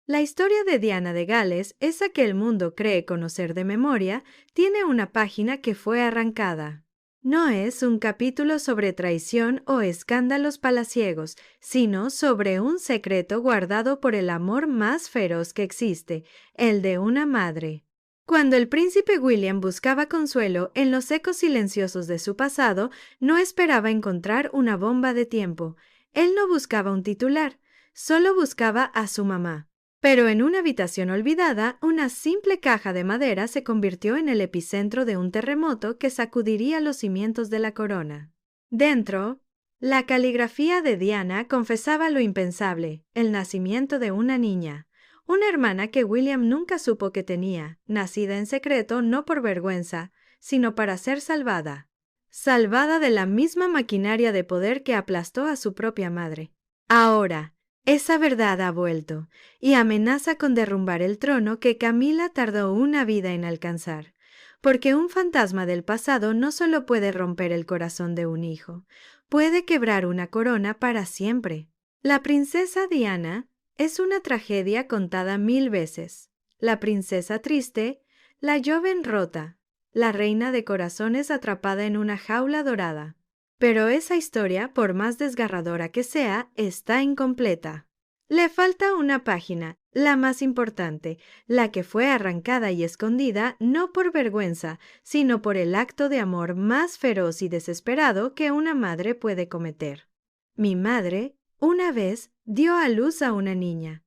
La historia de Diana de Gales, esa que el mundo cree conocer de memoria, tiene una página que fue arrancada. No es un capítulo sobre traición o escándalos palaciegos, sino sobre un secreto guardado por el amor más feroz que existe, el de una madre. Cuando el príncipe William buscaba consuelo en los ecos silenciosos de su pasado, no esperaba encontrar una bomba de tiempo. Él no buscaba un titular, solo buscaba a su mamá. Pero en una habitación olvidada, una simple caja de madera se convirtió en el epicentro de un terremoto que sacudiría los cimientos de la corona. Dentro, la caligrafía de Diana confesaba lo impensable, el nacimiento de una niña, una hermana que William nunca supo que tenía, nacida en secreto no por vergüenza, sino para ser salvada. Salvada de la misma maquinaria de poder que aplastó a su propia madre. Ahora, esa verdad ha vuelto y amenaza con derrumbar el trono que Camila tardó una vida en alcanzar, porque un fantasma del pasado no solo puede romper el corazón de un hijo, puede quebrar una corona para siempre. La princesa Diana es una tragedia contada 1000 veces. La princesa triste, la joven rota, la reina de corazones atrapada en una jaula dorada. Pero esa historia, por más desgarradora que sea, está incompleta. Le falta una página, la más importante, la que fue arrancada y escondida no por vergüenza, sino por el acto de amor más feroz y desesperado que una madre puede cometer. Mi madre, una vez, dio a luz a una niña,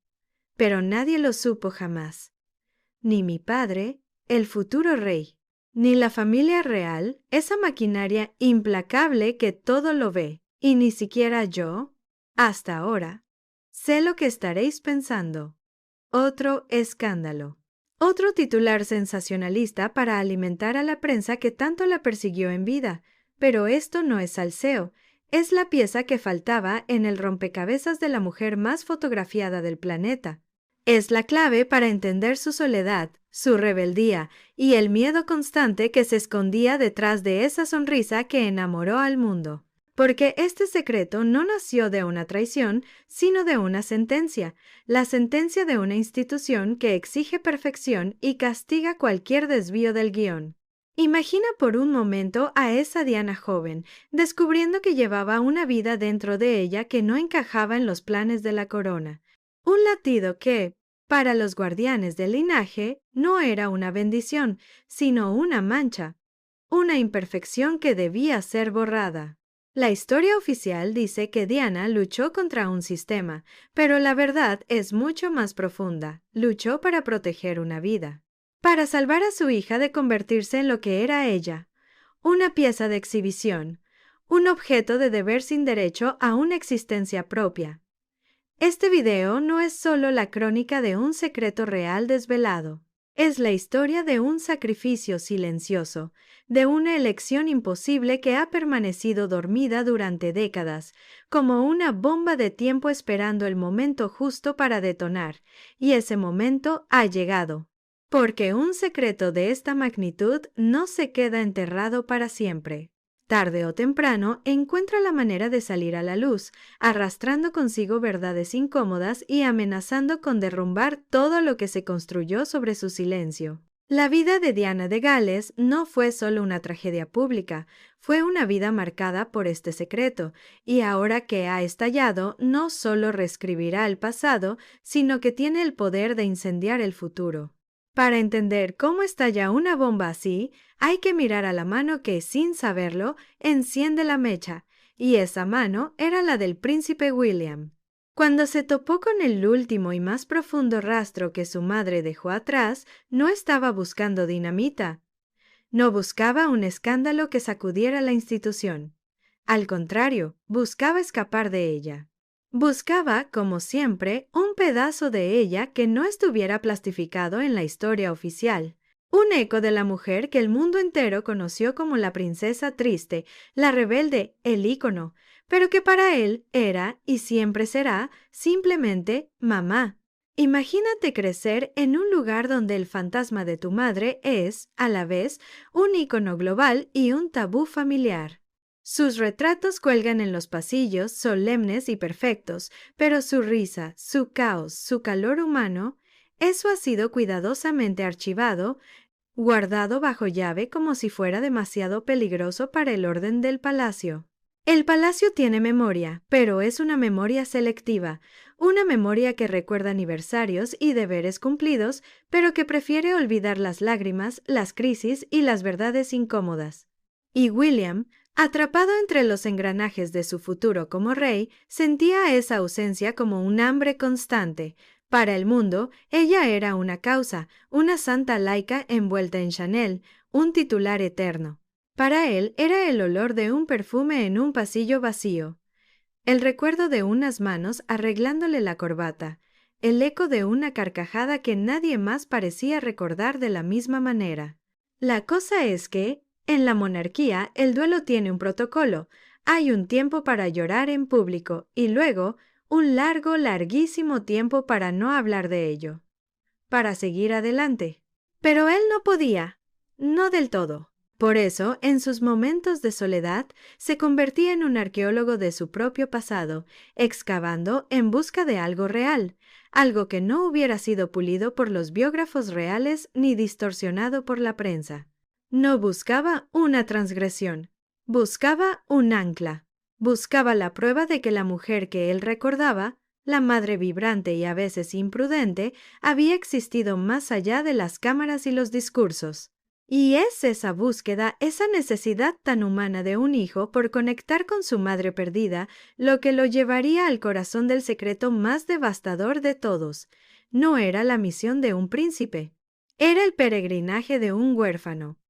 pero nadie lo supo jamás. Ni mi padre, el futuro rey. Ni la familia real, esa maquinaria implacable que todo lo ve, y ni siquiera yo, hasta ahora, sé lo que estaréis pensando. Otro escándalo. Otro titular sensacionalista para alimentar a la prensa que tanto la persiguió en vida. Pero esto no es salseo, es la pieza que faltaba en el rompecabezas de la mujer más fotografiada del planeta. Es la clave para entender su soledad, su rebeldía y el miedo constante que se escondía detrás de esa sonrisa que enamoró al mundo. Porque este secreto no nació de una traición, sino de una sentencia, la sentencia de una institución que exige perfección y castiga cualquier desvío del guión. Imagina por un momento a esa Diana joven, descubriendo que llevaba una vida dentro de ella que no encajaba en los planes de la corona. Un latido que, para los guardianes del linaje, no era una bendición, sino una mancha, una imperfección que debía ser borrada. La historia oficial dice que Diana luchó contra un sistema, pero la verdad es mucho más profunda. Luchó para proteger una vida, para salvar a su hija de convertirse en lo que era ella, una pieza de exhibición, un objeto de deber sin derecho a una existencia propia. Este video no es solo la crónica de un secreto real desvelado. Es la historia de un sacrificio silencioso, de una elección imposible que ha permanecido dormida durante décadas, como una bomba de tiempo esperando el momento justo para detonar, y ese momento ha llegado. Porque un secreto de esta magnitud no se queda enterrado para siempre. Tarde o temprano encuentra la manera de salir a la luz, arrastrando consigo verdades incómodas y amenazando con derrumbar todo lo que se construyó sobre su silencio. La vida de Diana de Gales no fue solo una tragedia pública, fue una vida marcada por este secreto, y ahora que ha estallado, no solo reescribirá el pasado, sino que tiene el poder de incendiar el futuro. Para entender cómo estalla una bomba así, hay que mirar a la mano que, sin saberlo, enciende la mecha, y esa mano era la del príncipe William. Cuando se topó con el último y más profundo rastro que su madre dejó atrás, no estaba buscando dinamita. No buscaba un escándalo que sacudiera la institución. Al contrario, buscaba escapar de ella. Buscaba, como siempre, un pedazo de ella que no estuviera plastificado en la historia oficial. Un eco de la mujer que el mundo entero conoció como la princesa triste, la rebelde, el ícono, pero que para él era, y siempre será, simplemente mamá. Imagínate crecer en un lugar donde el fantasma de tu madre es, a la vez, un ícono global y un tabú familiar. Sus retratos cuelgan en los pasillos, solemnes y perfectos, pero su risa, su caos, su calor humano, eso ha sido cuidadosamente archivado, guardado bajo llave como si fuera demasiado peligroso para el orden del palacio. El palacio tiene memoria, pero es una memoria selectiva, una memoria que recuerda aniversarios y deberes cumplidos, pero que prefiere olvidar las lágrimas, las crisis y las verdades incómodas. Y William, atrapado entre los engranajes de su futuro como rey, sentía esa ausencia como un hambre constante. Para el mundo, ella era una causa, una santa laica envuelta en Chanel, un titular eterno. Para él era el olor de un perfume en un pasillo vacío, el recuerdo de unas manos arreglándole la corbata, el eco de una carcajada que nadie más parecía recordar de la misma manera. La cosa es que, en la monarquía, el duelo tiene un protocolo. Hay un tiempo para llorar en público y luego un largo, larguísimo tiempo para no hablar de ello, para seguir adelante. Pero él no podía, no del todo. Por eso, en sus momentos de soledad, se convertía en un arqueólogo de su propio pasado, excavando en busca de algo real, algo que no hubiera sido pulido por los biógrafos reales ni distorsionado por la prensa. No buscaba una transgresión, buscaba un ancla, buscaba la prueba de que la mujer que él recordaba, la madre vibrante y a veces imprudente, había existido más allá de las cámaras y los discursos. Y es esa búsqueda, esa necesidad tan humana de un hijo por conectar con su madre perdida, lo que lo llevaría al corazón del secreto más devastador de todos. No era la misión de un príncipe, era el peregrinaje de un huérfano.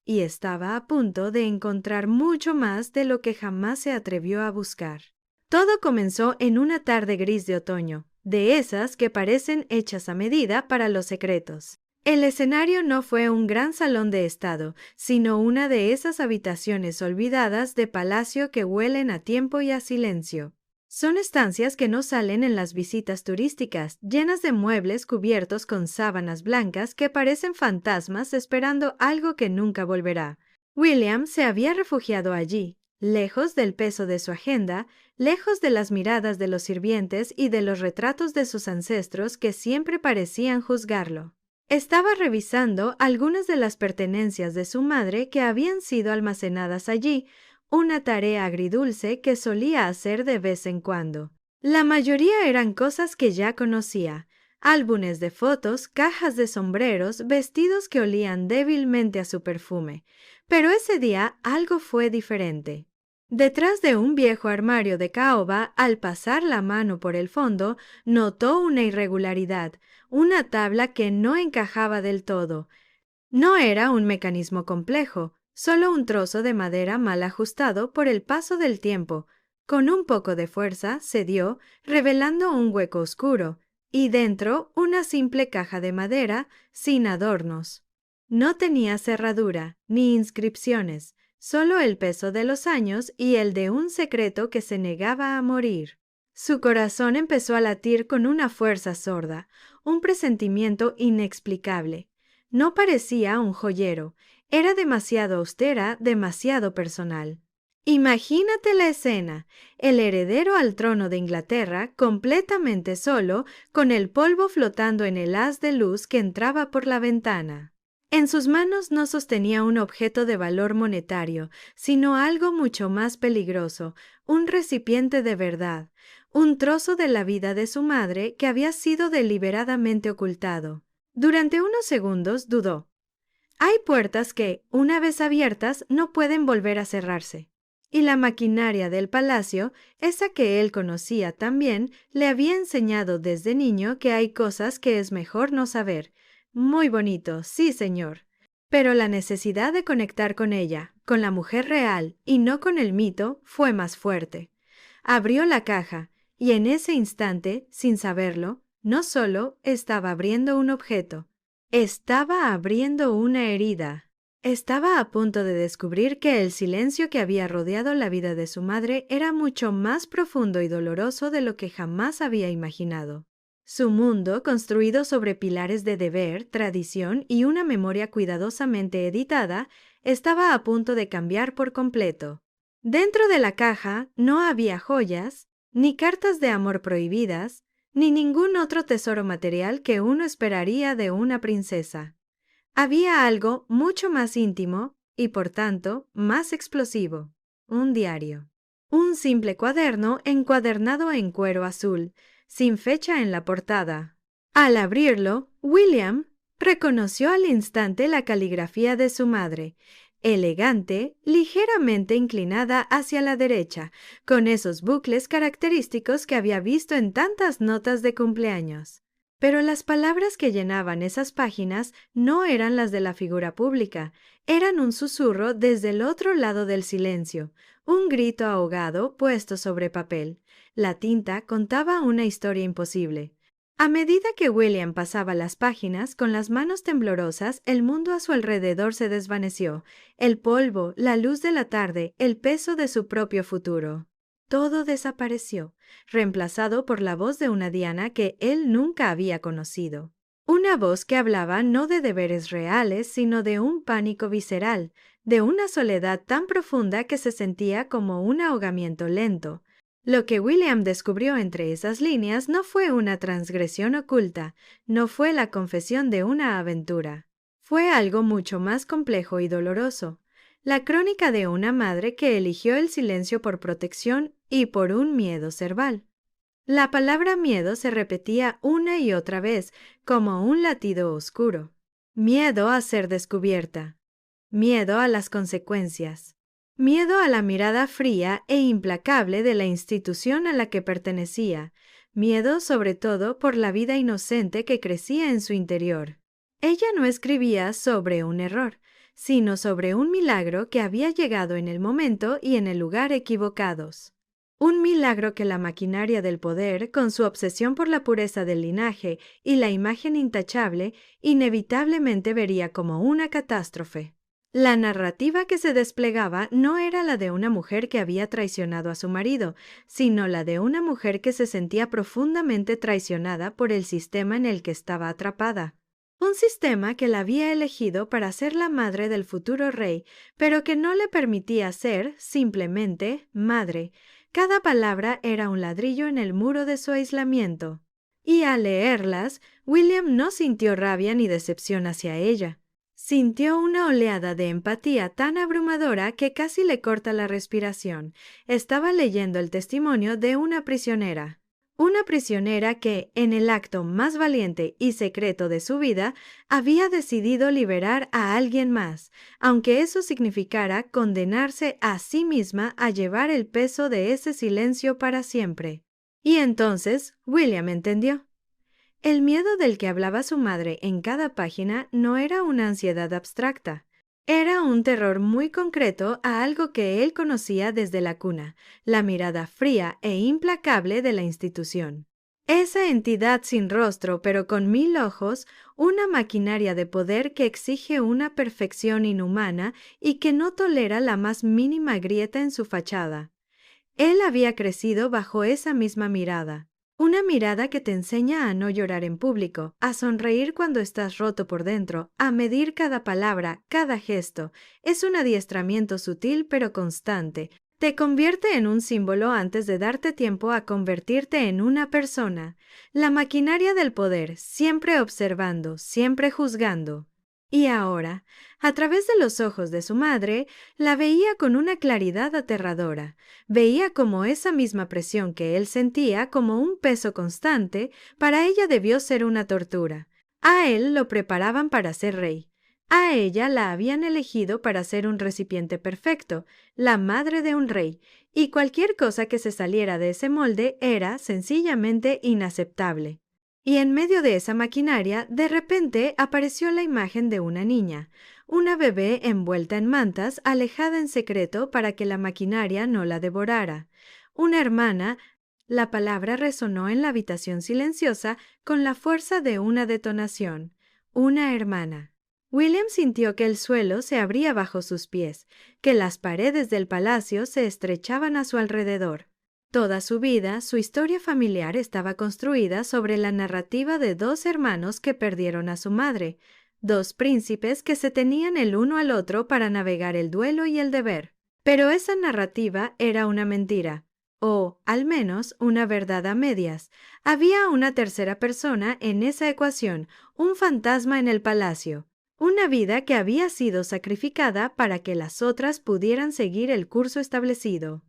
Y estaba a punto de encontrar mucho más de lo que jamás se atrevió a buscar. Todo comenzó en una tarde gris de otoño, de esas que parecen hechas a medida para los secretos. El escenario no fue un gran salón de estado, sino una de esas habitaciones olvidadas de palacio que huelen a tiempo y a silencio. Son estancias que no salen en las visitas turísticas, llenas de muebles cubiertos con sábanas blancas que parecen fantasmas esperando algo que nunca volverá. William se había refugiado allí, lejos del peso de su agenda, lejos de las miradas de los sirvientes y de los retratos de sus ancestros que siempre parecían juzgarlo. Estaba revisando algunas de las pertenencias de su madre que habían sido almacenadas allí, una tarea agridulce que solía hacer de vez en cuando. La mayoría eran cosas que ya conocía: álbumes de fotos, cajas de sombreros, vestidos que olían débilmente a su perfume. Pero ese día algo fue diferente. Detrás de un viejo armario de caoba, al pasar la mano por el fondo, notó una irregularidad, una tabla que no encajaba del todo. No era un mecanismo complejo, solo un trozo de madera mal ajustado por el paso del tiempo. Con un poco de fuerza cedió, revelando un hueco oscuro, y dentro una simple caja de madera sin adornos. No tenía cerradura, ni inscripciones, solo el peso de los años y el de un secreto que se negaba a morir. Su corazón empezó a latir con una fuerza sorda, un presentimiento inexplicable. No parecía un joyero, era demasiado austera, demasiado personal. Imagínate la escena: el heredero al trono de Inglaterra, completamente solo, con el polvo flotando en el haz de luz que entraba por la ventana. En sus manos no sostenía un objeto de valor monetario, sino algo mucho más peligroso, un recipiente de verdad, un trozo de la vida de su madre que había sido deliberadamente ocultado. Durante unos segundos dudó. Hay puertas que, una vez abiertas, no pueden volver a cerrarse. Y la maquinaria del palacio, esa que él conocía tan bien, le había enseñado desde niño que hay cosas que es mejor no saber. Muy bonito, sí, señor. Pero la necesidad de conectar con ella, con la mujer real, y no con el mito, fue más fuerte. Abrió la caja, y en ese instante, sin saberlo, no solo estaba abriendo un objeto, estaba abriendo una herida. Estaba a punto de descubrir que el silencio que había rodeado la vida de su madre era mucho más profundo y doloroso de lo que jamás había imaginado. Su mundo, construido sobre pilares de deber, tradición y una memoria cuidadosamente editada, estaba a punto de cambiar por completo. Dentro de la caja no había joyas, ni cartas de amor prohibidas, ni ningún otro tesoro material que uno esperaría de una princesa. Había algo mucho más íntimo y, por tanto, más explosivo: un diario. Un simple cuaderno encuadernado en cuero azul, sin fecha en la portada. Al abrirlo, William reconoció al instante la caligrafía de su madre, elegante, ligeramente inclinada hacia la derecha, con esos bucles característicos que había visto en tantas notas de cumpleaños. Pero las palabras que llenaban esas páginas no eran las de la figura pública, eran un susurro desde el otro lado del silencio, un grito ahogado puesto sobre papel. La tinta contaba una historia imposible. A medida que William pasaba las páginas, con las manos temblorosas, el mundo a su alrededor se desvaneció, el polvo, la luz de la tarde, el peso de su propio futuro. Todo desapareció, reemplazado por la voz de una Diana que él nunca había conocido. Una voz que hablaba no de deberes reales, sino de un pánico visceral, de una soledad tan profunda que se sentía como un ahogamiento lento. Lo que William descubrió entre esas líneas no fue una transgresión oculta, no fue la confesión de una aventura. Fue algo mucho más complejo y doloroso. La crónica de una madre que eligió el silencio por protección y por un miedo cerval. La palabra miedo se repetía una y otra vez, como un latido oscuro. Miedo a ser descubierta. Miedo a las consecuencias. Miedo a la mirada fría e implacable de la institución a la que pertenecía. Miedo sobre todo por la vida inocente que crecía en su interior. Ella no escribía sobre un error, sino sobre un milagro que había llegado en el momento y en el lugar equivocados. Un milagro que la maquinaria del poder, con su obsesión por la pureza del linaje y la imagen intachable, inevitablemente vería como una catástrofe. La narrativa que se desplegaba no era la de una mujer que había traicionado a su marido, sino la de una mujer que se sentía profundamente traicionada por el sistema en el que estaba atrapada. Un sistema que la había elegido para ser la madre del futuro rey, pero que no le permitía ser, simplemente, madre. Cada palabra era un ladrillo en el muro de su aislamiento. Y al leerlas, William no sintió rabia ni decepción hacia ella. Sintió una oleada de empatía tan abrumadora que casi le corta la respiración. Estaba leyendo el testimonio de una prisionera. Una prisionera que, en el acto más valiente y secreto de su vida, había decidido liberar a alguien más, aunque eso significara condenarse a sí misma a llevar el peso de ese silencio para siempre. Y entonces William entendió. El miedo del que hablaba su madre en cada página no era una ansiedad abstracta. Era un terror muy concreto a algo que él conocía desde la cuna, la mirada fría e implacable de la institución. Esa entidad sin rostro pero con 1000 ojos, una maquinaria de poder que exige una perfección inhumana y que no tolera la más mínima grieta en su fachada. Él había crecido bajo esa misma mirada. Una mirada que te enseña a no llorar en público, a sonreír cuando estás roto por dentro, a medir cada palabra, cada gesto. Es un adiestramiento sutil pero constante. Te convierte en un símbolo antes de darte tiempo a convertirte en una persona. La maquinaria del poder, siempre observando, siempre juzgando. Y ahora, a través de los ojos de su madre, la veía con una claridad aterradora. Veía como esa misma presión que él sentía como un peso constante, para ella debió ser una tortura. A él lo preparaban para ser rey. A ella la habían elegido para ser un recipiente perfecto, la madre de un rey, y cualquier cosa que se saliera de ese molde era sencillamente inaceptable. Y en medio de esa maquinaria, de repente apareció la imagen de una niña, una bebé envuelta en mantas, alejada en secreto para que la maquinaria no la devorara. Una hermana. La palabra resonó en la habitación silenciosa con la fuerza de una detonación. Una hermana. William sintió que el suelo se abría bajo sus pies, que las paredes del palacio se estrechaban a su alrededor. Toda su vida, su historia familiar estaba construida sobre la narrativa de 2 hermanos que perdieron a su madre, 2 príncipes que se tenían el uno al otro para navegar el duelo y el deber. Pero esa narrativa era una mentira, o, al menos, una verdad a medias. Había una tercera persona en esa ecuación, un fantasma en el palacio, una vida que había sido sacrificada para que las otras pudieran seguir el curso establecido.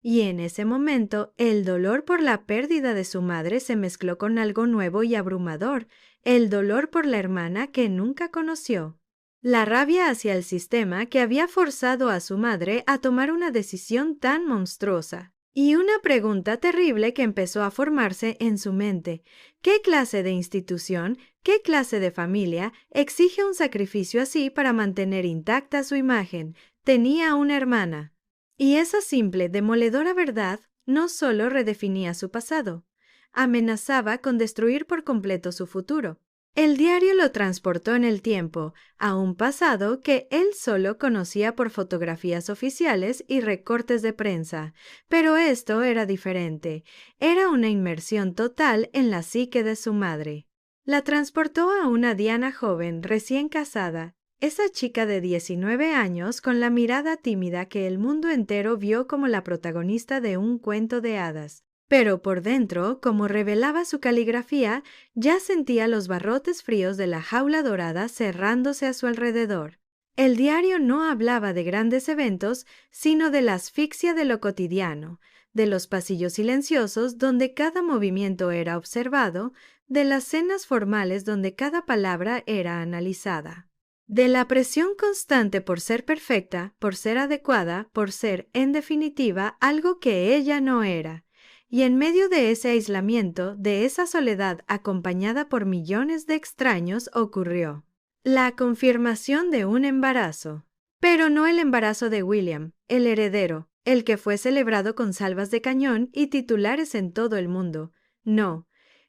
Y en ese momento, el dolor por la pérdida de su madre se mezcló con algo nuevo y abrumador, el dolor por la hermana que nunca conoció. La rabia hacia el sistema que había forzado a su madre a tomar una decisión tan monstruosa. Y una pregunta terrible que empezó a formarse en su mente. ¿Qué clase de institución, qué clase de familia exige un sacrificio así para mantener intacta su imagen? Tenía una hermana. Y esa simple, demoledora verdad no solo redefinía su pasado, amenazaba con destruir por completo su futuro. El diario lo transportó en el tiempo, a un pasado que él solo conocía por fotografías oficiales y recortes de prensa. Pero esto era diferente. Era una inmersión total en la psique de su madre. La transportó a una Diana joven, recién casada, esa chica de 19 años con la mirada tímida que el mundo entero vio como la protagonista de un cuento de hadas. Pero por dentro, como revelaba su caligrafía, ya sentía los barrotes fríos de la jaula dorada cerrándose a su alrededor. El diario no hablaba de grandes eventos, sino de la asfixia de lo cotidiano, de los pasillos silenciosos donde cada movimiento era observado, de las cenas formales donde cada palabra era analizada. De la presión constante por ser perfecta, por ser adecuada, por ser, en definitiva, algo que ella no era. Y en medio de ese aislamiento, de esa soledad acompañada por millones de extraños, ocurrió la confirmación de un embarazo. Pero no el embarazo de William, el heredero, el que fue celebrado con salvas de cañón y titulares en todo el mundo. No,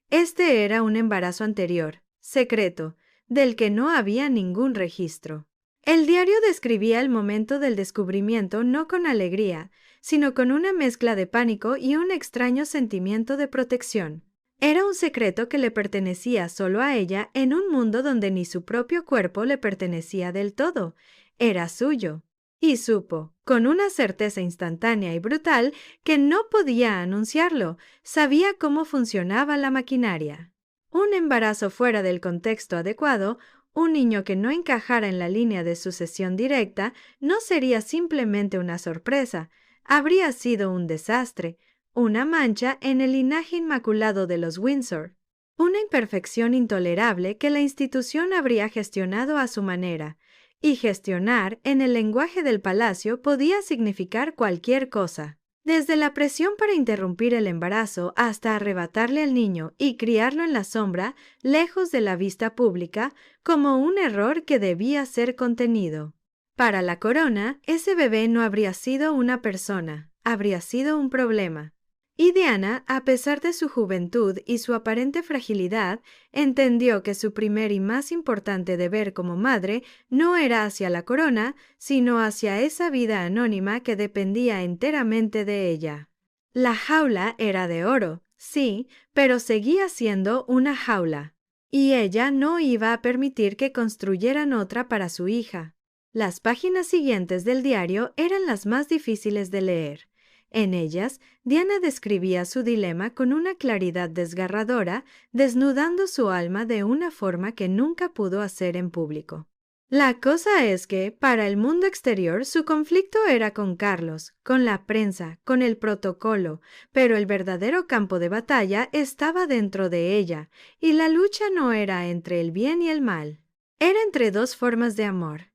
este era un embarazo anterior, secreto, del que no había ningún registro. El diario describía el momento del descubrimiento no con alegría, sino con una mezcla de pánico y un extraño sentimiento de protección. Era un secreto que le pertenecía solo a ella en un mundo donde ni su propio cuerpo le pertenecía del todo. Era suyo. Y supo, con una certeza instantánea y brutal, que no podía anunciarlo. Sabía cómo funcionaba la maquinaria. Un embarazo fuera del contexto adecuado, un niño que no encajara en la línea de sucesión directa, no sería simplemente una sorpresa. Habría sido un desastre, una mancha en el linaje inmaculado de los Windsor, una imperfección intolerable que la institución habría gestionado a su manera, y gestionar en el lenguaje del palacio podía significar cualquier cosa. Desde la presión para interrumpir el embarazo hasta arrebatarle al niño y criarlo en la sombra, lejos de la vista pública, como un error que debía ser contenido. Para la corona, ese bebé no habría sido una persona, habría sido un problema. Y Diana, a pesar de su juventud y su aparente fragilidad, entendió que su primer y más importante deber como madre no era hacia la corona, sino hacia esa vida anónima que dependía enteramente de ella. La jaula era de oro, sí, pero seguía siendo una jaula. Y ella no iba a permitir que construyeran otra para su hija. Las páginas siguientes del diario eran las más difíciles de leer. En ellas, Diana describía su dilema con una claridad desgarradora, desnudando su alma de una forma que nunca pudo hacer en público. La cosa es que, para el mundo exterior, su conflicto era con Carlos, con la prensa, con el protocolo, pero el verdadero campo de batalla estaba dentro de ella, y la lucha no era entre el bien y el mal. Era entre dos formas de amor.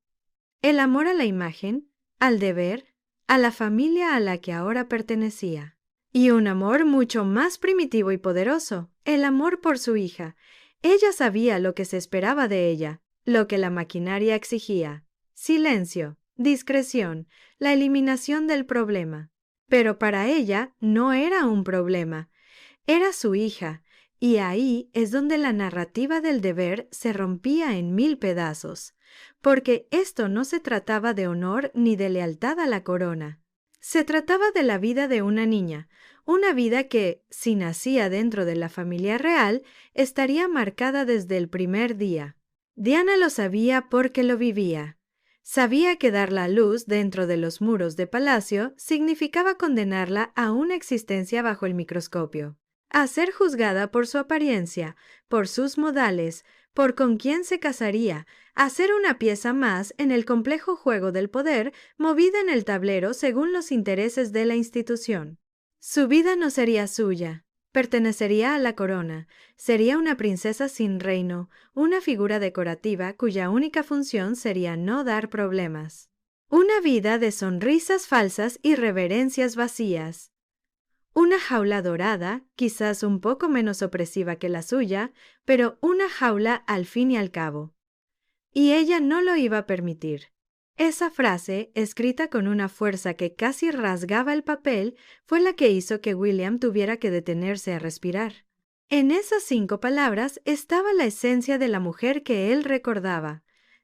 El amor a la imagen, al deber, a la familia a la que ahora pertenecía. Y un amor mucho más primitivo y poderoso, el amor por su hija. Ella sabía lo que se esperaba de ella, lo que la maquinaria exigía. Silencio, discreción, la eliminación del problema. Pero para ella no era un problema, era su hija, y ahí es donde la narrativa del deber se rompía en 1000 pedazos, porque esto no se trataba de honor ni de lealtad a la corona. Se trataba de la vida de una niña, una vida que, si nacía dentro de la familia real, estaría marcada desde el primer día. Diana lo sabía porque lo vivía. Sabía que darla a luz dentro de los muros de palacio significaba condenarla a una existencia bajo el microscopio, a ser juzgada por su apariencia, por sus modales, por con quién se casaría, a ser una pieza más en el complejo juego del poder movida en el tablero según los intereses de la institución. Su vida no sería suya. Pertenecería a la corona, sería una princesa sin reino, una figura decorativa cuya única función sería no dar problemas. Una vida de sonrisas falsas y reverencias vacías. Una jaula dorada, quizás un poco menos opresiva que la suya, pero una jaula al fin y al cabo. Y ella no lo iba a permitir. Esa frase, escrita con una fuerza que casi rasgaba el papel, fue la que hizo que William tuviera que detenerse a respirar. En esas 5 palabras estaba la esencia de la mujer que él recordaba: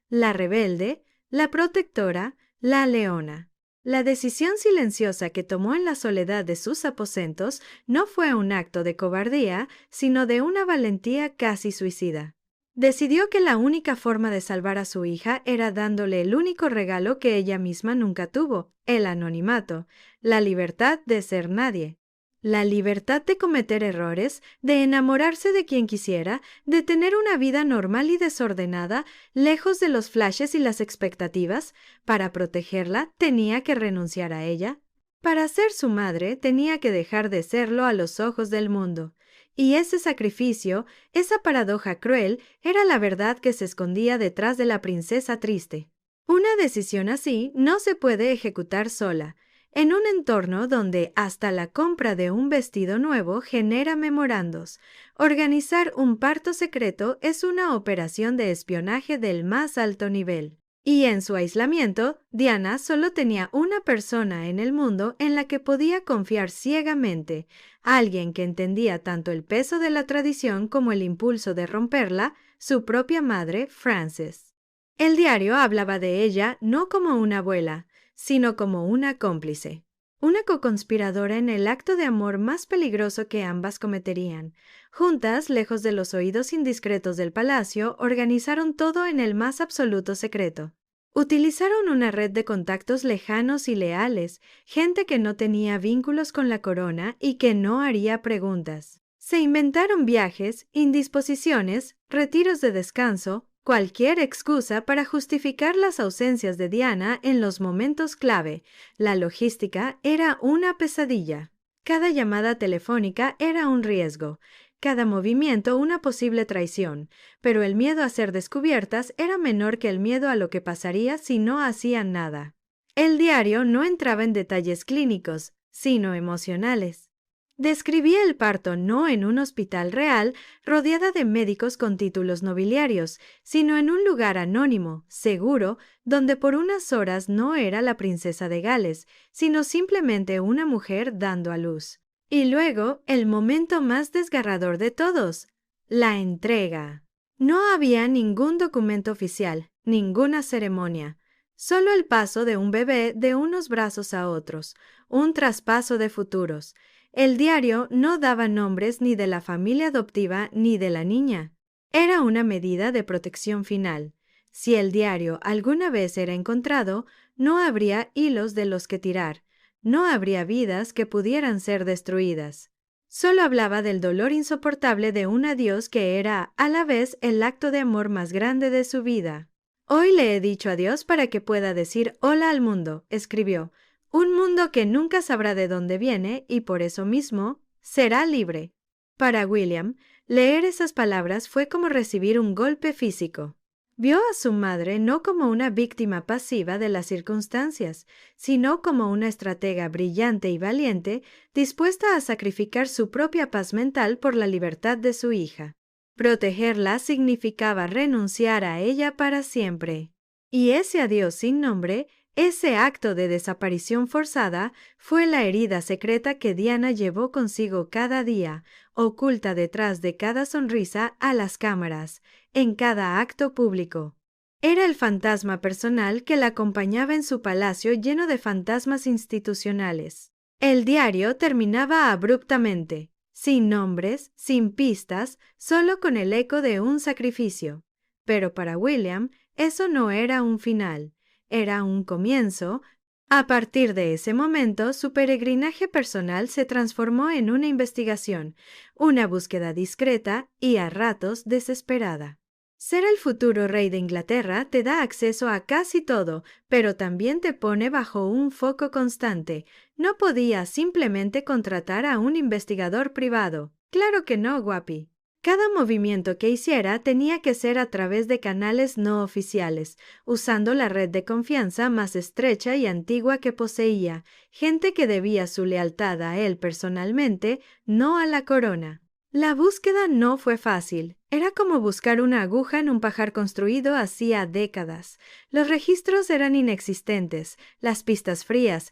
la rebelde, la protectora, la leona. La decisión silenciosa que tomó en la soledad de sus aposentos no fue un acto de cobardía, sino de una valentía casi suicida. Decidió que la única forma de salvar a su hija era dándole el único regalo que ella misma nunca tuvo, el anonimato, la libertad de ser nadie. La libertad de cometer errores, de enamorarse de quien quisiera, de tener una vida normal y desordenada, lejos de los flashes y las expectativas. Para protegerla, tenía que renunciar a ella. Para ser su madre, tenía que dejar de serlo a los ojos del mundo. Y ese sacrificio, esa paradoja cruel, era la verdad que se escondía detrás de la princesa triste. Una decisión así no se puede ejecutar sola, en un entorno donde hasta la compra de un vestido nuevo genera memorandos. Organizar un parto secreto es una operación de espionaje del más alto nivel. Y en su aislamiento, Diana solo tenía una persona en el mundo en la que podía confiar ciegamente, alguien que entendía tanto el peso de la tradición como el impulso de romperla, su propia madre, Frances. El diario hablaba de ella no como una abuela, sino como una cómplice, una coconspiradora en el acto de amor más peligroso que ambas cometerían. Juntas, lejos de los oídos indiscretos del palacio, organizaron todo en el más absoluto secreto. Utilizaron una red de contactos lejanos y leales, gente que no tenía vínculos con la corona y que no haría preguntas. Se inventaron viajes, indisposiciones, retiros de descanso, cualquier excusa para justificar las ausencias de Diana en los momentos clave. La logística era una pesadilla. Cada llamada telefónica era un riesgo, cada movimiento una posible traición, pero el miedo a ser descubiertas era menor que el miedo a lo que pasaría si no hacían nada. El diario no entraba en detalles clínicos, sino emocionales. Describía el parto no en un hospital real, rodeada de médicos con títulos nobiliarios, sino en un lugar anónimo, seguro, donde por unas horas no era la princesa de Gales, sino simplemente una mujer dando a luz. Y luego, el momento más desgarrador de todos, la entrega. No había ningún documento oficial, ninguna ceremonia. Solo el paso de un bebé de unos brazos a otros, un traspaso de futuros. El diario no daba nombres ni de la familia adoptiva ni de la niña. Era una medida de protección final. Si el diario alguna vez era encontrado, no habría hilos de los que tirar, no habría vidas que pudieran ser destruidas. Solo hablaba del dolor insoportable de un adiós que era, a la vez, el acto de amor más grande de su vida. Hoy le he dicho adiós para que pueda decir hola al mundo, escribió. Un mundo que nunca sabrá de dónde viene y por eso mismo será libre. Para William, leer esas palabras fue como recibir un golpe físico. Vio a su madre no como una víctima pasiva de las circunstancias, sino como una estratega brillante y valiente, dispuesta a sacrificar su propia paz mental por la libertad de su hija. Protegerla significaba renunciar a ella para siempre. Y ese adiós sin nombre, ese acto de desaparición forzada, fue la herida secreta que Diana llevó consigo cada día, oculta detrás de cada sonrisa a las cámaras, en cada acto público. Era el fantasma personal que la acompañaba en su palacio lleno de fantasmas institucionales. El diario terminaba abruptamente, sin nombres, sin pistas, solo con el eco de un sacrificio. Pero para William, eso no era un final. era un comienzo. A partir de ese momento, su peregrinaje personal se transformó en una investigación, una búsqueda discreta y a ratos desesperada. Ser el futuro rey de Inglaterra te da acceso a casi todo, pero también te pone bajo un foco constante. No podía simplemente contratar a un investigador privado. Claro que no, guapi. Cada movimiento que hiciera tenía que ser a través de canales no oficiales, usando la red de confianza más estrecha y antigua que poseía, gente que debía su lealtad a él personalmente, no a la corona. La búsqueda no fue fácil. Era como buscar una aguja en un pajar construido hacía décadas. Los registros eran inexistentes, las pistas frías.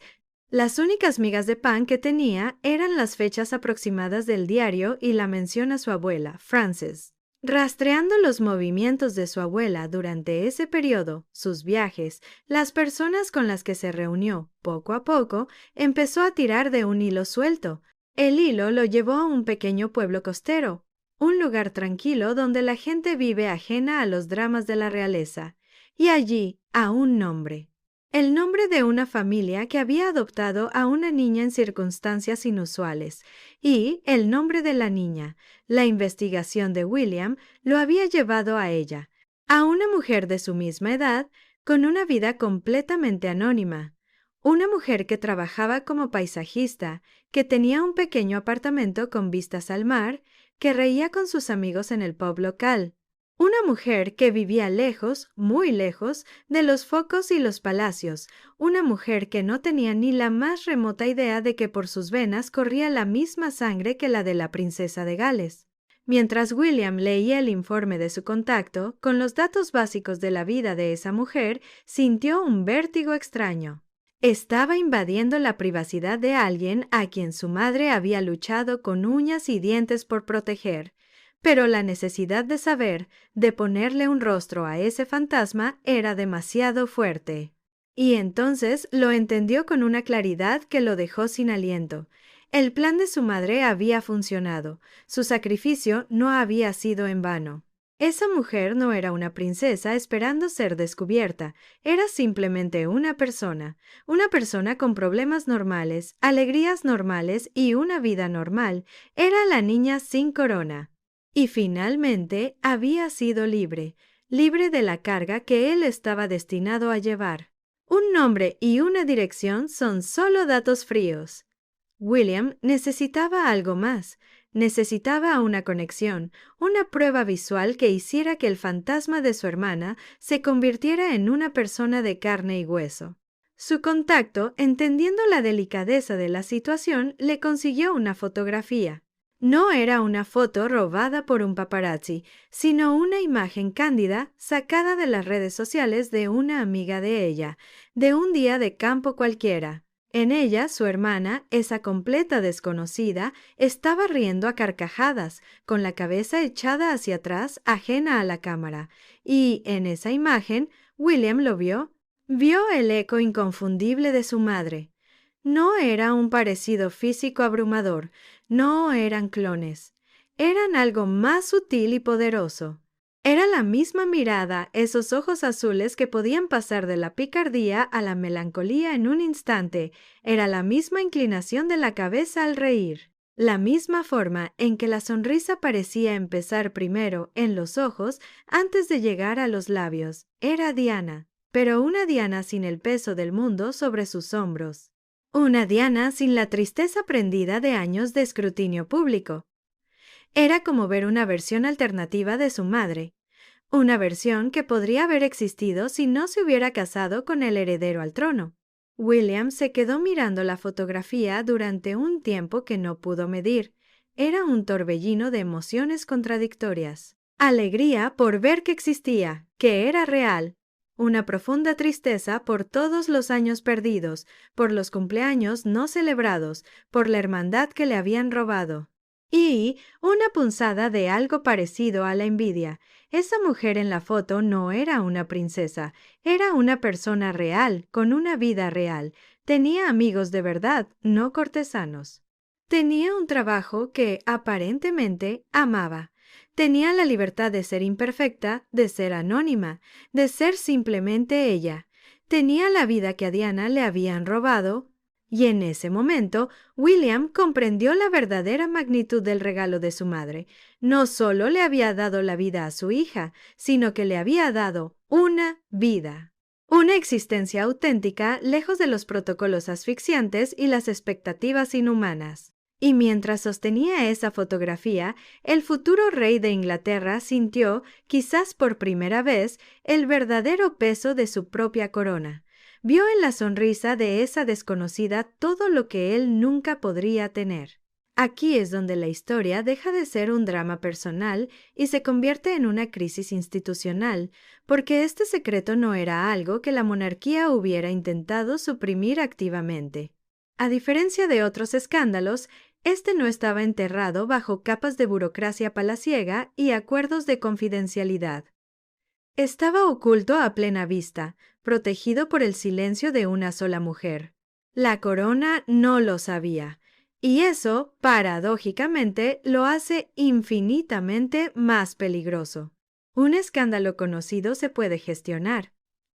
Las únicas migas de pan que tenía eran las fechas aproximadas del diario y la mención a su abuela, Frances. Rastreando los movimientos de su abuela durante ese periodo, sus viajes, las personas con las que se reunió, poco a poco, empezó a tirar de un hilo suelto. El hilo lo llevó a un pequeño pueblo costero, un lugar tranquilo donde la gente vive ajena a los dramas de la realeza, y allí a un nombre. El nombre de una familia que había adoptado a una niña en circunstancias inusuales, y el nombre de la niña. La investigación de William lo había llevado a ella, a una mujer de su misma edad, con una vida completamente anónima. Una mujer que trabajaba como paisajista, que tenía un pequeño apartamento con vistas al mar, que reía con sus amigos en el pub local. Una mujer que vivía lejos, muy lejos, de los focos y los palacios. Una mujer que no tenía ni la más remota idea de que por sus venas corría la misma sangre que la de la princesa de Gales. Mientras William leía el informe de su contacto, con los datos básicos de la vida de esa mujer, sintió un vértigo extraño. Estaba invadiendo la privacidad de alguien a quien su madre había luchado con uñas y dientes por proteger. Pero la necesidad de saber, de ponerle un rostro a ese fantasma, era demasiado fuerte. Y entonces lo entendió con una claridad que lo dejó sin aliento. El plan de su madre había funcionado. Su sacrificio no había sido en vano. Esa mujer no era una princesa esperando ser descubierta, era simplemente una persona con problemas normales, alegrías normales y una vida normal. Era la niña sin corona. Y finalmente había sido libre, libre de la carga que él estaba destinado a llevar. Un nombre y una dirección son solo datos fríos. William necesitaba algo más. Necesitaba una conexión, una prueba visual que hiciera que el fantasma de su hermana se convirtiera en una persona de carne y hueso. Su contacto, entendiendo la delicadeza de la situación, le consiguió una fotografía. No era una foto robada por un paparazzi, sino una imagen cándida sacada de las redes sociales de una amiga de ella, de un día de campo cualquiera. En ella, su hermana, esa completa desconocida, estaba riendo a carcajadas, con la cabeza echada hacia atrás, ajena a la cámara. Y, en esa imagen, William lo vio. Vio el eco inconfundible de su madre. No era un parecido físico abrumador, no eran clones. Eran algo más sutil y poderoso. Era la misma mirada, esos ojos azules que podían pasar de la picardía a la melancolía en un instante. Era la misma inclinación de la cabeza al reír. La misma forma en que la sonrisa parecía empezar primero en los ojos antes de llegar a los labios. Era Diana, pero una Diana sin el peso del mundo sobre sus hombros. Una Diana sin la tristeza prendida de años de escrutinio público. Era como ver una versión alternativa de su madre. Una versión que podría haber existido si no se hubiera casado con el heredero al trono. William se quedó mirando la fotografía durante un tiempo que no pudo medir. Era un torbellino de emociones contradictorias. Alegría por ver que existía, que era real. Una profunda tristeza por todos los años perdidos, por los cumpleaños no celebrados, por la hermandad que le habían robado. Y una punzada de algo parecido a la envidia. Esa mujer en la foto no era una princesa, era una persona real, con una vida real. Tenía amigos de verdad, no cortesanos. Tenía un trabajo que, aparentemente, amaba. Tenía la libertad de ser imperfecta, de ser anónima, de ser simplemente ella. Tenía la vida que a Diana le habían robado, y en ese momento William comprendió la verdadera magnitud del regalo de su madre. No solo le había dado la vida a su hija, sino que le había dado una vida. Una existencia auténtica lejos de los protocolos asfixiantes y las expectativas inhumanas. Y mientras sostenía esa fotografía, el futuro rey de Inglaterra sintió, quizás por primera vez, el verdadero peso de su propia corona. Vio en la sonrisa de esa desconocida todo lo que él nunca podría tener. Aquí es donde la historia deja de ser un drama personal y se convierte en una crisis institucional, porque este secreto no era algo que la monarquía hubiera intentado suprimir activamente. A diferencia de otros escándalos, este no estaba enterrado bajo capas de burocracia palaciega y acuerdos de confidencialidad. Estaba oculto a plena vista, protegido por el silencio de una sola mujer. La corona no lo sabía, y eso, paradójicamente, lo hace infinitamente más peligroso. Un escándalo conocido se puede gestionar.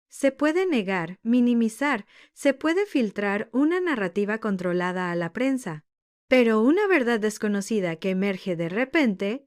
Se puede negar, minimizar, se puede filtrar una narrativa controlada a la prensa. Pero una verdad desconocida que emerge de repente,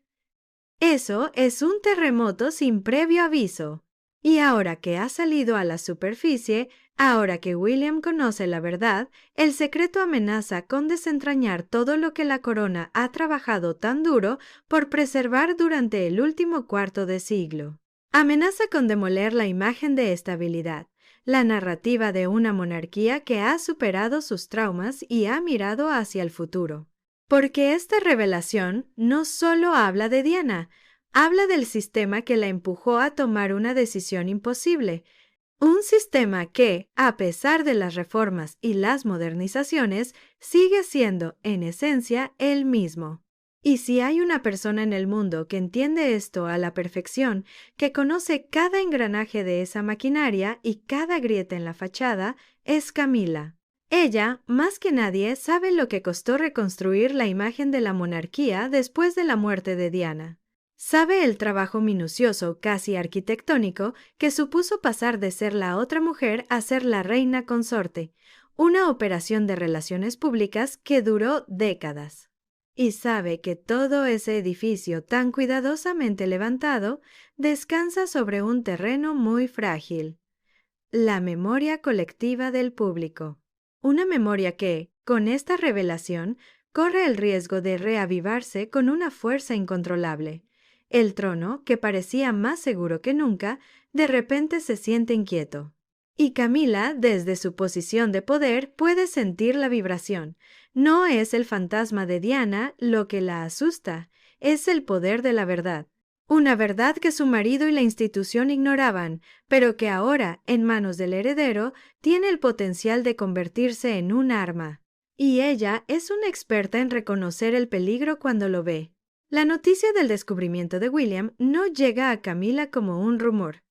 eso es un terremoto sin previo aviso. Y ahora que ha salido a la superficie, ahora que William conoce la verdad, el secreto amenaza con desentrañar todo lo que la corona ha trabajado tan duro por preservar durante el último cuarto de siglo. Amenaza con demoler la imagen de estabilidad, la narrativa de una monarquía que ha superado sus traumas y ha mirado hacia el futuro. Porque esta revelación no solo habla de Diana, habla del sistema que la empujó a tomar una decisión imposible. Un sistema que, a pesar de las reformas y las modernizaciones, sigue siendo, en esencia, el mismo. Y si hay una persona en el mundo que entiende esto a la perfección, que conoce cada engranaje de esa maquinaria y cada grieta en la fachada, es Camila. Ella, más que nadie, sabe lo que costó reconstruir la imagen de la monarquía después de la muerte de Diana. Sabe el trabajo minucioso, casi arquitectónico, que supuso pasar de ser la otra mujer a ser la reina consorte, una operación de relaciones públicas que duró décadas. Y sabe que todo ese edificio tan cuidadosamente levantado descansa sobre un terreno muy frágil. La memoria colectiva del público. Una memoria que, con esta revelación, corre el riesgo de reavivarse con una fuerza incontrolable. El trono, que parecía más seguro que nunca, de repente se siente inquieto. Y Camila, desde su posición de poder, puede sentir la vibración. No es el fantasma de Diana lo que la asusta, es el poder de la verdad. Una verdad que su marido y la institución ignoraban, pero que ahora, en manos del heredero, tiene el potencial de convertirse en un arma. Y ella es una experta en reconocer el peligro cuando lo ve. La noticia del descubrimiento de William no llega a Camila como un rumor.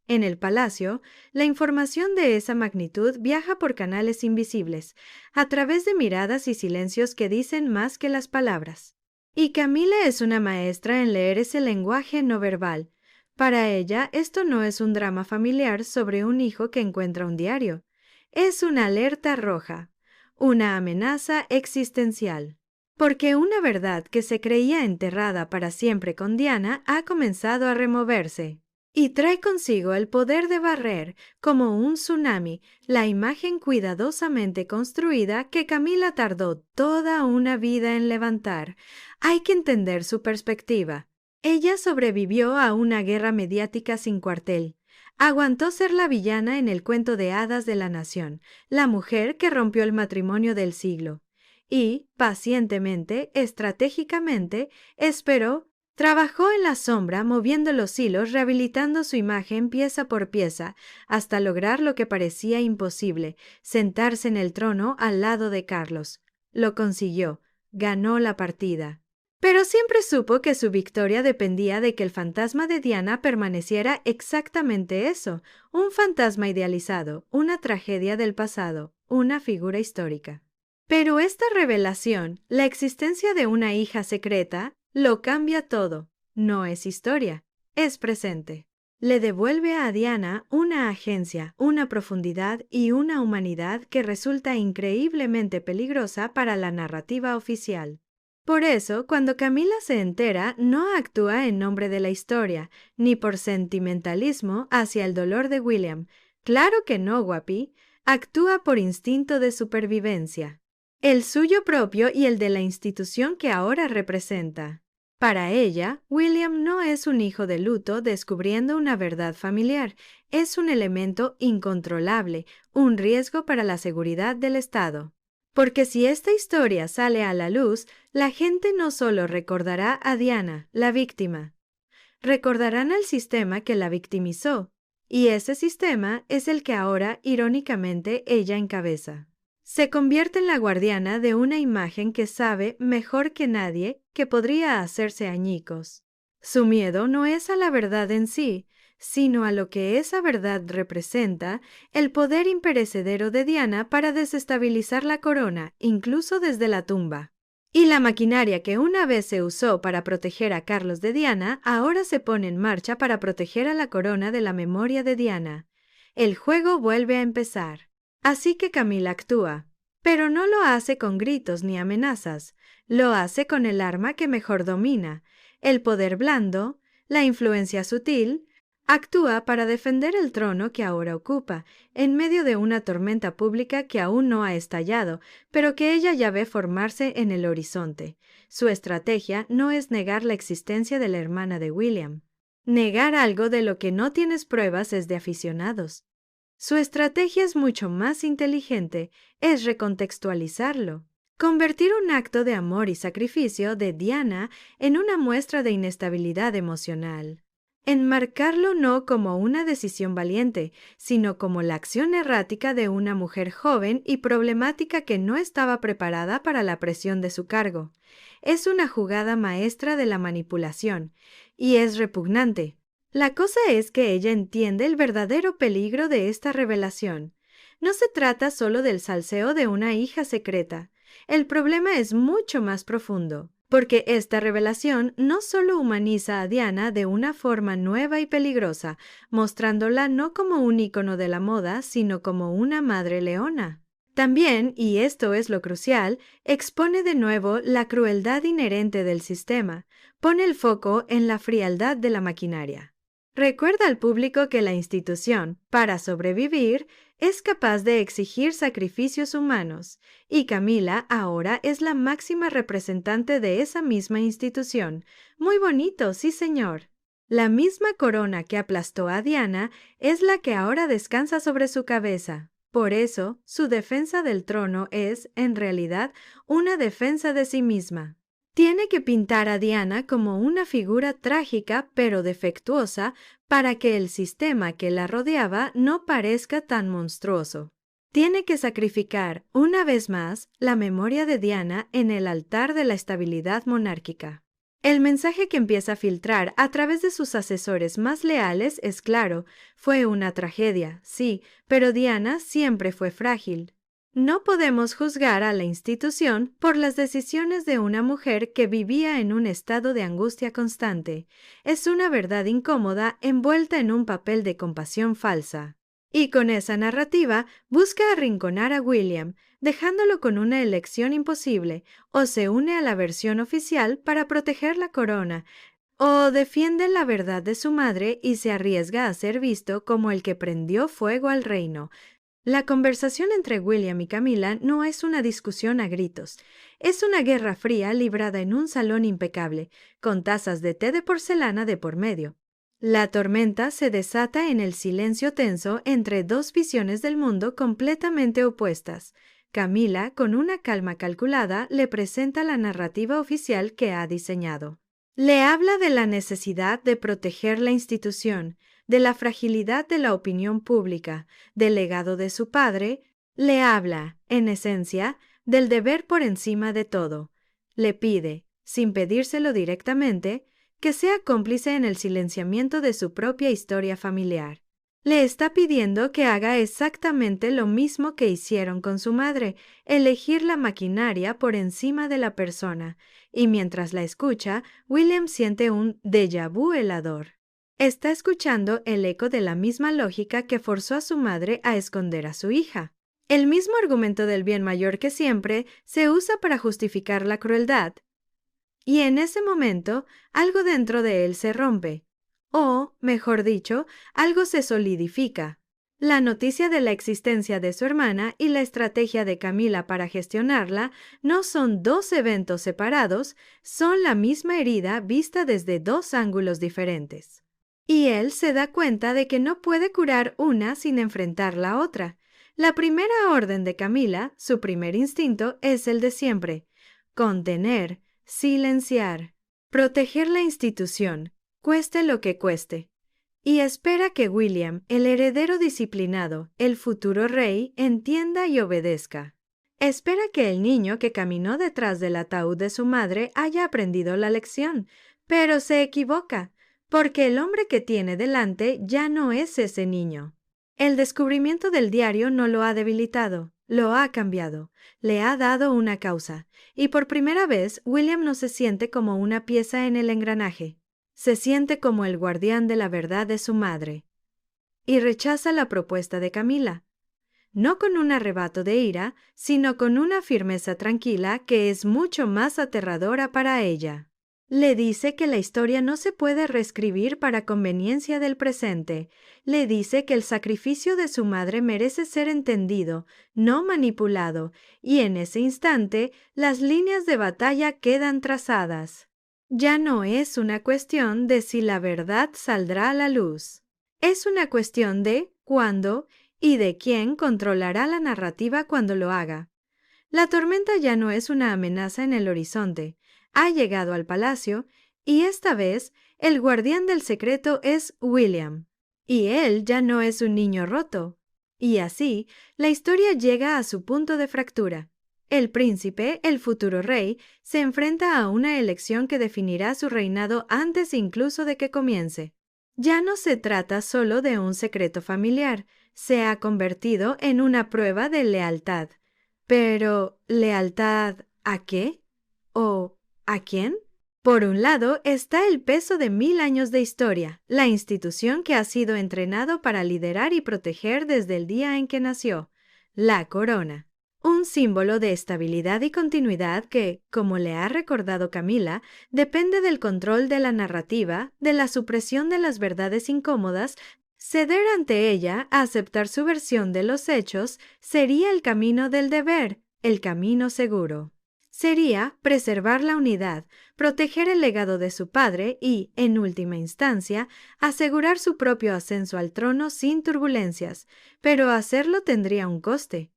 En el palacio, la información de esa magnitud viaja por canales invisibles, a través de miradas y silencios que dicen más que las palabras. Y Camila es una maestra en leer ese lenguaje no verbal. Para ella, esto no es un drama familiar sobre un hijo que encuentra un diario. Es una alerta roja, una amenaza existencial. Porque una verdad que se creía enterrada para siempre con Diana ha comenzado a removerse. Y trae consigo el poder de barrer, como un tsunami, la imagen cuidadosamente construida que Camila tardó toda una vida en levantar. Hay que entender su perspectiva. Ella sobrevivió a una guerra mediática sin cuartel. Aguantó ser la villana en el cuento de hadas de la nación, la mujer que rompió el matrimonio del siglo. Y, pacientemente, estratégicamente, esperó. Trabajó en la sombra, moviendo los hilos, rehabilitando su imagen pieza por pieza, hasta lograr lo que parecía imposible, sentarse en el trono al lado de Carlos. Lo consiguió, ganó la partida. Pero siempre supo que su victoria dependía de que el fantasma de Diana permaneciera exactamente eso, un fantasma idealizado, una tragedia del pasado, una figura histórica. Pero esta revelación, la existencia de una hija secreta, lo cambia todo. No es historia, es presente. Le devuelve a Diana una agencia, una profundidad y una humanidad que resulta increíblemente peligrosa para la narrativa oficial. Por eso, cuando Camila se entera, no actúa en nombre de la historia, ni por sentimentalismo hacia el dolor de William. Claro que no, guapi. Actúa por instinto de supervivencia. El suyo propio y el de la institución que ahora representa. Para ella, William no es un hijo de luto descubriendo una verdad familiar, es un elemento incontrolable, un riesgo para la seguridad del Estado. Porque si esta historia sale a la luz, la gente no solo recordará a Diana, la víctima, recordarán al sistema que la victimizó, y ese sistema es el que ahora, irónicamente, ella encabeza. Se convierte en la guardiana de una imagen que sabe, mejor que nadie, que podría hacerse añicos. Su miedo no es a la verdad en sí, sino a lo que esa verdad representa, el poder imperecedero de Diana para desestabilizar la corona, incluso desde la tumba. Y la maquinaria que una vez se usó para proteger a Carlos de Diana, ahora se pone en marcha para proteger a la corona de la memoria de Diana. El juego vuelve a empezar. Así que Camila actúa, pero no lo hace con gritos ni amenazas, lo hace con el arma que mejor domina, el poder blando, la influencia sutil. Actúa para defender el trono que ahora ocupa, en medio de una tormenta pública que aún no ha estallado, pero que ella ya ve formarse en el horizonte. Su estrategia no es negar la existencia de la hermana de William. Negar algo de lo que no tienes pruebas es de aficionados. Su estrategia es mucho más inteligente, es recontextualizarlo. Convertir un acto de amor y sacrificio de Diana en una muestra de inestabilidad emocional. Enmarcarlo no como una decisión valiente, sino como la acción errática de una mujer joven y problemática que no estaba preparada para la presión de su cargo. Es una jugada maestra de la manipulación, y es repugnante. La cosa es que ella entiende el verdadero peligro de esta revelación. No se trata solo del salseo de una hija secreta. El problema es mucho más profundo, porque esta revelación no solo humaniza a Diana de una forma nueva y peligrosa, mostrándola no como un ícono de la moda, sino como una madre leona. También, y esto es lo crucial, expone de nuevo la crueldad inherente del sistema, pone el foco en la frialdad de la maquinaria. Recuerda al público que la institución, para sobrevivir, es capaz de exigir sacrificios humanos, y Camila ahora es la máxima representante de esa misma institución. Muy bonito, sí señor. La misma corona que aplastó a Diana es la que ahora descansa sobre su cabeza. Por eso, su defensa del trono es, en realidad, una defensa de sí misma. Tiene que pintar a Diana como una figura trágica pero defectuosa para que el sistema que la rodeaba no parezca tan monstruoso. Tiene que sacrificar, una vez más, la memoria de Diana en el altar de la estabilidad monárquica. El mensaje que empieza a filtrar a través de sus asesores más leales es claro, fue una tragedia, sí, pero Diana siempre fue frágil. No podemos juzgar a la institución por las decisiones de una mujer que vivía en un estado de angustia constante. Es una verdad incómoda envuelta en un papel de compasión falsa. Y con esa narrativa busca arrinconar a William, dejándolo con una elección imposible, o se une a la versión oficial para proteger la corona, o defiende la verdad de su madre y se arriesga a ser visto como el que prendió fuego al reino. La conversación entre William y Camila no es una discusión a gritos, es una guerra fría librada en un salón impecable, con tazas de té de porcelana de por medio. La tormenta se desata en el silencio tenso entre dos visiones del mundo completamente opuestas. Camila, con una calma calculada, le presenta la narrativa oficial que ha diseñado. Le habla de la necesidad de proteger la institución, de la fragilidad de la opinión pública, del legado de su padre. Le habla, en esencia, del deber por encima de todo. Le pide, sin pedírselo directamente, que sea cómplice en el silenciamiento de su propia historia familiar. Le está pidiendo que haga exactamente lo mismo que hicieron con su madre, elegir la maquinaria por encima de la persona, y mientras la escucha, William siente un déjà vu helador. Está escuchando el eco de la misma lógica que forzó a su madre a esconder a su hija. El mismo argumento del bien mayor que siempre se usa para justificar la crueldad. Y en ese momento, algo dentro de él se rompe. O, mejor dicho, algo se solidifica. La noticia de la existencia de su hermana y la estrategia de Camila para gestionarla no son dos eventos separados, son la misma herida vista desde dos ángulos diferentes. Y él se da cuenta de que no puede curar una sin enfrentar la otra. La primera orden de Camila, su primer instinto, es el de siempre: contener, silenciar, proteger la institución, cueste lo que cueste. Y espera que William, el heredero disciplinado, el futuro rey, entienda y obedezca. Espera que el niño que caminó detrás del ataúd de su madre haya aprendido la lección, pero se equivoca, porque el hombre que tiene delante ya no es ese niño. El descubrimiento del diario no lo ha debilitado, lo ha cambiado, le ha dado una causa, y por primera vez William no se siente como una pieza en el engranaje. Se siente como el guardián de la verdad de su madre. Y rechaza la propuesta de Camila. No con un arrebato de ira, sino con una firmeza tranquila que es mucho más aterradora para ella. Le dice que la historia no se puede reescribir para conveniencia del presente. Le dice que el sacrificio de su madre merece ser entendido, no manipulado, y en ese instante las líneas de batalla quedan trazadas. Ya no es una cuestión de si la verdad saldrá a la luz. Es una cuestión de cuándo y de quién controlará la narrativa cuando lo haga. La tormenta ya no es una amenaza en el horizonte. Ha llegado al palacio y esta vez el guardián del secreto es William. Y él ya no es un niño roto. Y así, la historia llega a su punto de fractura. El príncipe, el futuro rey, se enfrenta a una elección que definirá su reinado antes incluso de que comience. Ya no se trata solo de un secreto familiar, se ha convertido en una prueba de lealtad. Pero, ¿lealtad a qué? ¿O a quién? Por un lado está el peso de 1000 años de historia, la institución que ha sido entrenado para liderar y proteger desde el día en que nació, la corona. Un símbolo de estabilidad y continuidad que, como le ha recordado Camila, depende del control de la narrativa, de la supresión de las verdades incómodas. Ceder ante ella, aceptar su versión de los hechos, sería el camino del deber, el camino seguro. Sería preservar la unidad, proteger el legado de su padre y, en última instancia, asegurar su propio ascenso al trono sin turbulencias, pero hacerlo tendría un coste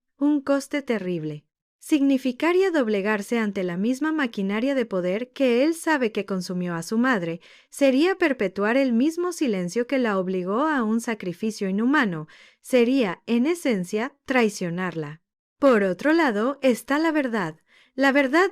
terrible. Significaría doblegarse ante la misma maquinaria de poder que él sabe que consumió a su madre, sería perpetuar el mismo silencio que la obligó a un sacrificio inhumano, sería, en esencia, traicionarla. Por otro lado está la verdad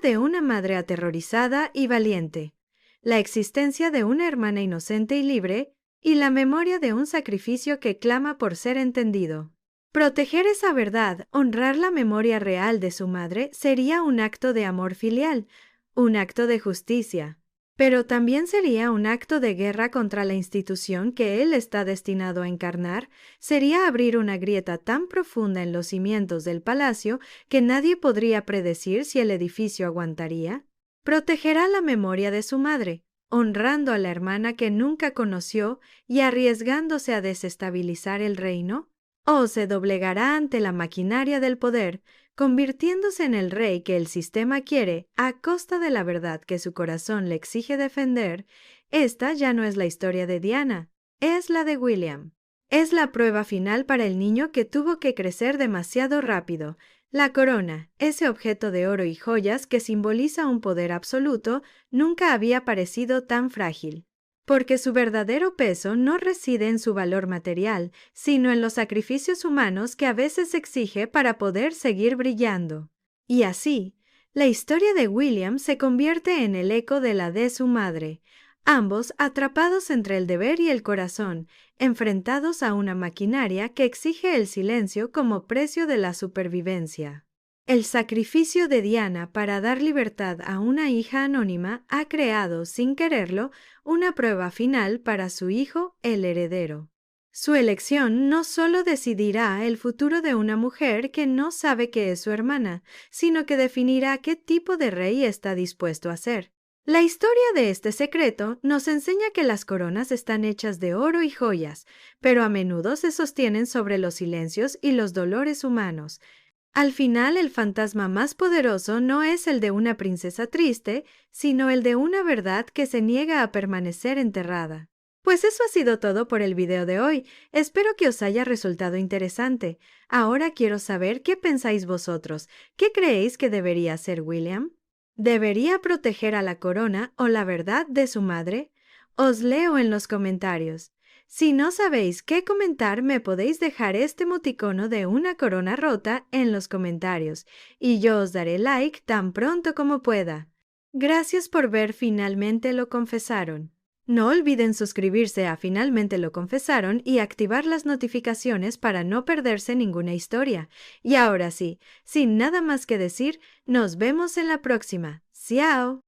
de una madre aterrorizada y valiente, la existencia de una hermana inocente y libre, y la memoria de un sacrificio que clama por ser entendido. Proteger esa verdad, honrar la memoria real de su madre, sería un acto de amor filial, un acto de justicia, pero también sería un acto de guerra contra la institución que él está destinado a encarnar, sería abrir una grieta tan profunda en los cimientos del palacio que nadie podría predecir si el edificio aguantaría. Protegerá la memoria de su madre, honrando a la hermana que nunca conoció y arriesgándose a desestabilizar el reino. O se doblegará ante la maquinaria del poder, convirtiéndose en el rey que el sistema quiere a costa de la verdad que su corazón le exige defender. Esta ya no es la historia de Diana, es la de William. Es la prueba final para el niño que tuvo que crecer demasiado rápido. La corona, ese objeto de oro y joyas que simboliza un poder absoluto, nunca había parecido tan frágil. Porque su verdadero peso no reside en su valor material, sino en los sacrificios humanos que a veces exige para poder seguir brillando. Y así, la historia de William se convierte en el eco de la de su madre, ambos atrapados entre el deber y el corazón, enfrentados a una maquinaria que exige el silencio como precio de la supervivencia. El sacrificio de Diana para dar libertad a una hija anónima ha creado, sin quererlo, una prueba final para su hijo, el heredero. Su elección no solo decidirá el futuro de una mujer que no sabe que es su hermana, sino que definirá qué tipo de rey está dispuesto a ser. La historia de este secreto nos enseña que las coronas están hechas de oro y joyas, pero a menudo se sostienen sobre los silencios y los dolores humanos. Al final, el fantasma más poderoso no es el de una princesa triste, sino el de una verdad que se niega a permanecer enterrada. Pues eso ha sido todo por el video de hoy. Espero que os haya resultado interesante. Ahora quiero saber qué pensáis vosotros. ¿Qué creéis que debería hacer William? ¿Debería proteger a la corona o la verdad de su madre? Os leo en los comentarios. Si no sabéis qué comentar, me podéis dejar este emoticono de una corona rota en los comentarios y yo os daré like tan pronto como pueda. Gracias por ver Finalmente lo confesaron. No olviden suscribirse a Finalmente lo confesaron y activar las notificaciones para no perderse ninguna historia. Y ahora sí, sin nada más que decir, nos vemos en la próxima. ¡Ciao!